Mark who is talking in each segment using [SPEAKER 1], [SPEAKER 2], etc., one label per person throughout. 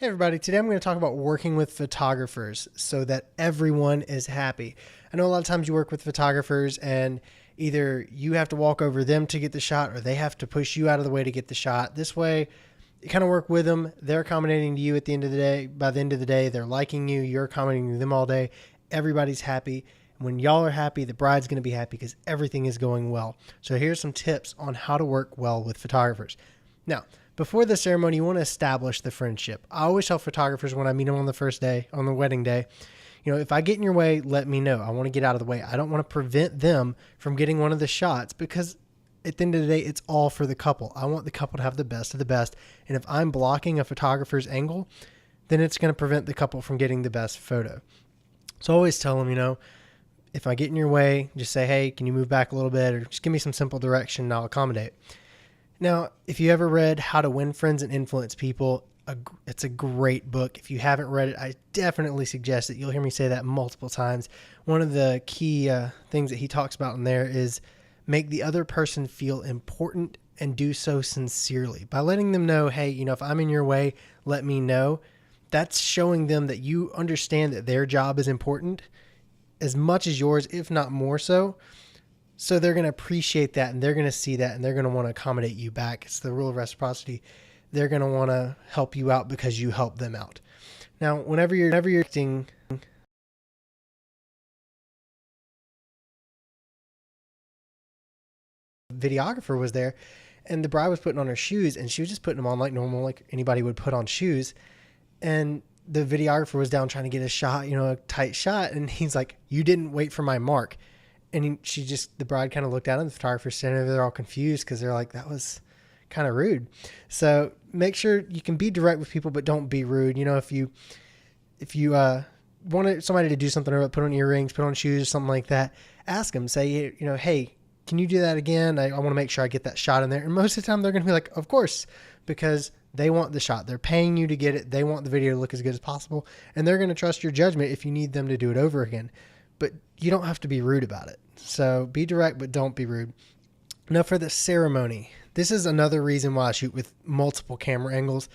[SPEAKER 1] Hey everybody, today I'm going to talk about working with photographers so that everyone is happy. I know a lot of times you work with photographers and either you have to walk over them to get the shot or they have to push you out of the way to get the shot. This way, you kind of work with them. They're accommodating to you at the end of the day. By the end of the day, they're liking you. You're accommodating to them all day. Everybody's happy. When y'all are happy, the bride's going to be happy because everything is going well. So here's some tips on how to work well with photographers. Now, before the ceremony, you want to establish the friendship. I always tell photographers when I meet them on the first day, on the wedding day, if I get in your way, let me know. I want to get out of the way. I don't want to prevent them from getting one of the shots because at the end of the day, it's all for the couple. I want the couple to have the best of the best. And if I'm blocking a photographer's angle, then it's going to prevent the couple from getting the best photo. So I always tell them, if I get in your way, just say, hey, can you move back a little bit, or just give me some simple direction and I'll accommodate. Now, if you ever read How to Win Friends and Influence People, it's a great book. If you haven't read it, I definitely suggest it. You'll hear me say that multiple times. One of the key things that he talks about in there is make the other person feel important and do so sincerely. By letting them know, hey, if I'm in your way, let me know. That's showing them that you understand that their job is important as much as yours, if not more so. So they're going to appreciate that and they're going to see that and they're going to want to accommodate you back. It's the rule of reciprocity. They're going to want to help you out because you help them out. Now, whenever you're acting, videographer was there and the bride was putting on her shoes and she was just putting them on like normal, like anybody would put on shoes. And the videographer was down trying to get a shot, a tight shot. And he's like, you didn't wait for my mark. And the bride kind of looked at him, the photographer standing over there all confused because they're like, that was kind of rude. So make sure you can be direct with people, but don't be rude. If you wanted somebody to do something, or put on earrings, put on shoes, something like that, ask them, say, hey, can you do that again? I want to make sure I get that shot in there. And most of the time they're going to be like, of course, because they want the shot. They're paying you to get it. They want the video to look as good as possible. And they're going to trust your judgment if you need them to do it over again. But you don't have to be rude about it. So be direct, but don't be rude. Now for the ceremony, this is another reason why I shoot with multiple camera angles.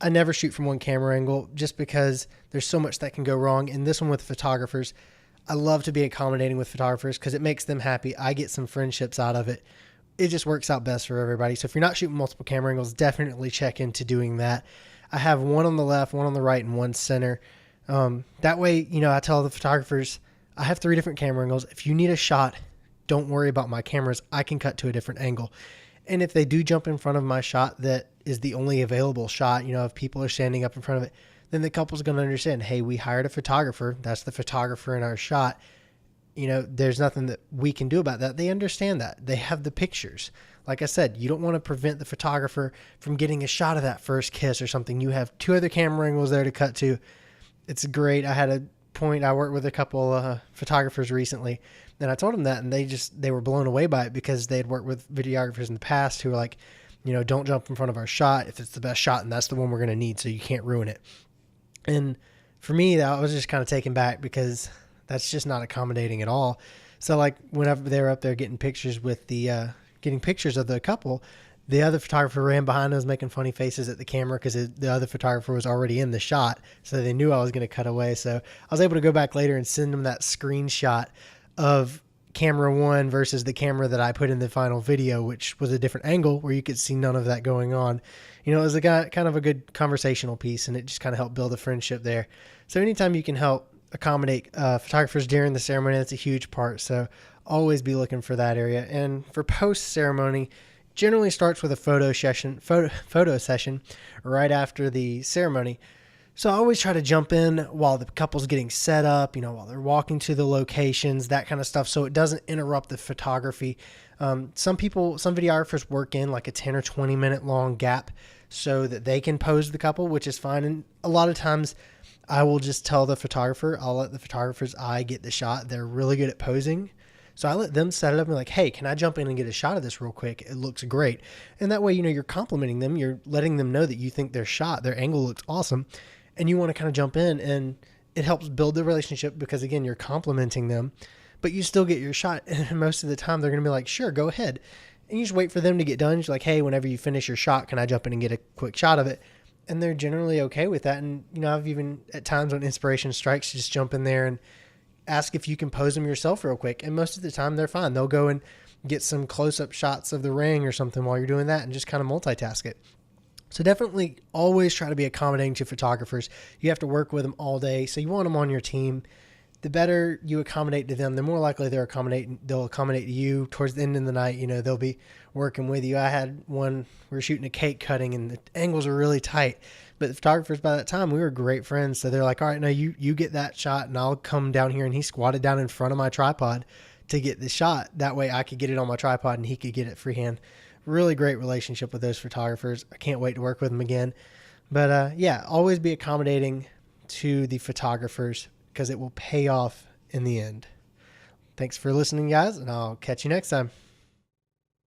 [SPEAKER 1] I never shoot from one camera angle just because there's so much that can go wrong. And this one with photographers, I love to be accommodating with photographers because it makes them happy. I get some friendships out of it. It just works out best for everybody. So if you're not shooting multiple camera angles, definitely check into doing that. I have one on the left, one on the right, and one center. That way, I tell the photographers, I have 3 different camera angles. If you need a shot, don't worry about my cameras. I can cut to a different angle. And if they do jump in front of my shot that is the only available shot, if people are standing up in front of it, then the couple's going to understand, hey, we hired a photographer. That's the photographer in our shot. There's nothing that we can do about that. They understand that. They have the pictures. Like I said, you don't want to prevent the photographer from getting a shot of that first kiss or something. You have 2 other camera angles there to cut to. It's great. I worked with a couple photographers recently, and I told them that, and they were blown away by it because they had worked with videographers in the past who were like, don't jump in front of our shot if it's the best shot, and that's the one we're going to need, so you can't ruin it. And for me, I was just kind of taken back because that's just not accommodating at all. So like whenever they were up there getting pictures of the couple, the other photographer ran behind us making funny faces at the camera because the other photographer was already in the shot. So they knew I was going to cut away. So I was able to go back later and send them that screenshot of camera 1 versus the camera that I put in the final video, which was a different angle where you could see none of that going on. It was kind of a good conversational piece, and it just kind of helped build a friendship there. So anytime you can help accommodate photographers during the ceremony, that's a huge part. So always be looking for that area. And for post ceremony, generally starts with a photo session right after the ceremony. So I always try to jump in while the couple's getting set up, while they're walking to the locations, that kind of stuff, so it doesn't interrupt the photography. Some videographers work in like a 10 or 20 minute long gap so that they can pose the couple, which is fine. And a lot of times I will just tell the photographer, I'll let the photographer's eye get the shot. They're really good at posing. So I let them set it up and be like, hey, can I jump in and get a shot of this real quick? It looks great. And that way, you're complimenting them. You're letting them know that you think their angle looks awesome. And you want to kind of jump in, and it helps build the relationship because, again, you're complimenting them, but you still get your shot. And most of the time, they're going to be like, sure, go ahead. And you just wait for them to get done. You're like, hey, whenever you finish your shot, can I jump in and get a quick shot of it? and they're generally okay with that. And, you know, I've even at times when inspiration strikes, just jump in there and ask if you can pose them yourself real quick. And most of the time they're fine. They'll go and get some close-up shots of the ring or something while you're doing that and just kind of multitask it. So definitely always try to be accommodating to photographers. You have to work with them all day, so you want them on your team. The better you accommodate to them, the more likely they'll accommodate to you. Towards the end of the night, you know, they'll be working with you. I had one, we were shooting a cake cutting and the angles are really tight, but the photographers by that time, we were great friends. So they're like, all right, now you get that shot and I'll come down here. And he squatted down in front of my tripod to get the shot. That way I could get it on my tripod and he could get it freehand. Really great relationship with those photographers. I can't wait to work with them again. But yeah, always be accommodating to the photographers because it will pay off in the end. Thanks for listening, guys, and I'll catch you next time.